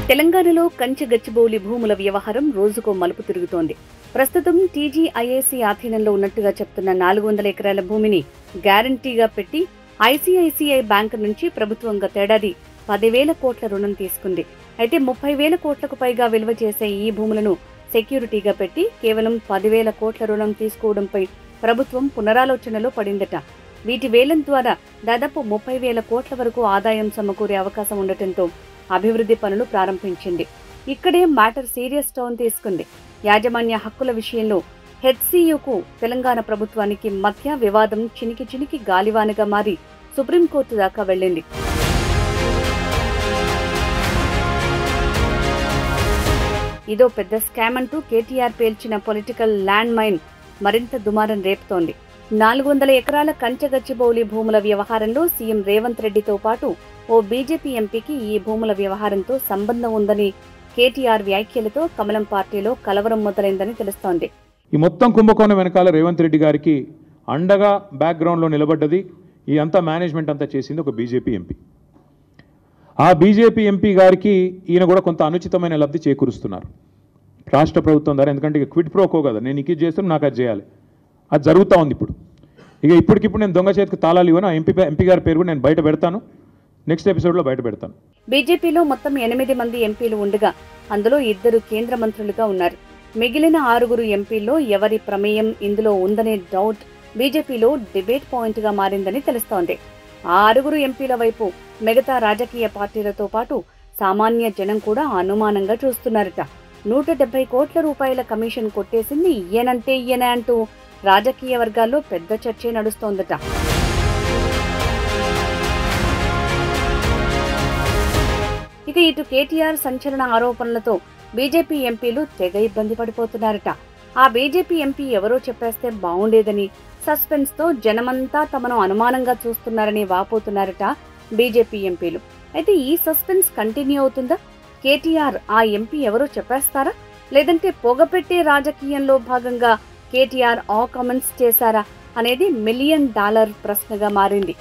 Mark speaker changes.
Speaker 1: తెలంగాణలో కంచె గచ్చిబౌలి భూముల వ్యవహారం రోజుకో మలుపు తిరుగుతోంది. ప్రస్తుతం టీజీఐఏసీ ఆధీనంలో ఉన్నట్టుగా చెప్తున్న 400 ఎకరాల భూమిని గ్యారంటీగా పెట్టి ఐసీఐసీఐ బ్యాంకు నుంచి ప్రభుత్వం గతేడాది 10,000 కోట్ల రుణం తీసుకుంది. అయితే 30,000 కోట్లకు పైగా విలువ చేసే ఈ భూములను సెక్యూరిటీగా పెట్టి కేవలం 10,000 కోట్ల రుణం తీసుకోవడంపై ప్రభుత్వం పునరాలోచనలో పడిందట. వీటి వేలం ద్వారా దాదాపు 30,000 కోట్ల వరకు ఆదాయం సమకూరే అవకాశం ఉండటంతో అభివృద్ధి పనులు ప్రారంభించింది. ఇక్కడే మ్యాటర్ సీరియస్ టర్న్ తీసుకుంది. యాజమాన్య హక్కుల విషయంలో హెచ్సీయూకు తెలంగాణ ప్రభుత్వానికి మధ్య వివాదం చినికి చినికి గాలివానగా మారి సుప్రీంకోర్టు దాకా వెళ్లింది. ఇదో పెద్ద స్కామ్ అంటూ కేటీఆర్ పేల్చిన పొలిటికల్ ల్యాండ్ మైన్ మరింత దుమారం రేపుతోంది. 400 ఎకరాల కంచెగచ్చిబౌలి భూముల వ్యవహారంలో సీఎం రేవంత్ రెడ్డితో పాటు ఓ బీజేపీ ఎంపీకి ఈ భూముల వ్యవహారంతో సంబంధం ఉందని కేటీఆర్ వ్యాఖ్యలతో కమలం పార్టీలో కలవరం మొదలైందని తెలుస్తోంది.
Speaker 2: ఈ మొత్తం కుంభకోణం వెనకాల రేవంత్ రెడ్డి గారికి అండగా బ్యాక్గ్రౌండ్లో నిలబడ్డది, ఈ అంతా మేనేజ్మెంట్ అంతా చేసింది ఒక బీజేపీ ఎంపీ. ఆ బీజేపీ ఎంపీ గారికి ఈయన కూడా కొంత అనుచితమైన లబ్ధి చేకూరుస్తున్నారు రాష్ట్ర ప్రభుత్వం ద్వారా. ఎందుకంటే ఇక క్విడ్ ప్రోకో కదా, నేను ఇది చేస్తాను నాకు అది చేయాలి, అది జరుగుతూ ఉంది ఇప్పుడు. ఇప్పటికిప్పుడు నేను దొంగ చేతికి తాళాలు ఇవ్వను. ఎంపీ గారి పేరు కూడా నేను బయట పెడతాను, నెక్స్ట్ ఎపిసోడ్లో బయట పెడతాను.
Speaker 1: బీజేపీలో మొత్తం 8 మంది ఎంపీలు ఉండగా అందులో 2 కేంద్ర మంత్రులుగా ఉన్నారు. మిగిలిన 6 ఎంపీల్లో ఎవరి ప్రమేయం ఇందులో ఉందనే డౌట్ బీజేపీలో డిబేట్ పాయింట్గా మారిందని తెలుస్తోంది. ఆ 6 ఎంపీల వైపు మిగతా రాజకీయ పార్టీలతో పాటు సామాన్య జనం కూడా అనుమానంగా చూస్తున్నారట. 170 కోట్ల రూపాయల కమిషన్ కొట్టేసింది ఈయనంటే ఈయన అంటూ రాజకీయ వర్గాల్లో పెద్ద చర్చే నడుస్తోందట. ఇక ఇటు కేటీఆర్ సంచలన ఆరోపణలతో బీజేపీ ఎంపీలు తెగ ఇబ్బంది పడిపోతున్నారట. ఆ బీజేపీ ఎంపీ ఎవరో చెప్పేస్తే బాగుండేదని సస్పెన్స్ తో జనమంతా తమను అనుమానంగా చూస్తున్నారని వాపోతున్నారట బీజేపీ ఎంపీలు. అయితే ఈ సస్పెన్స్ కంటిన్యూ అవుతుందా? కేటీఆర్ ఆ ఎంపీ ఎవరో చెప్పేస్తారా, లేదంటే పొగపెట్టే రాజకీయంలో భాగంగా కేటీఆర్ ఆ కామెంట్స్ చేశారా అనేది $1 మిలియన్ ప్రశ్నగా మారింది.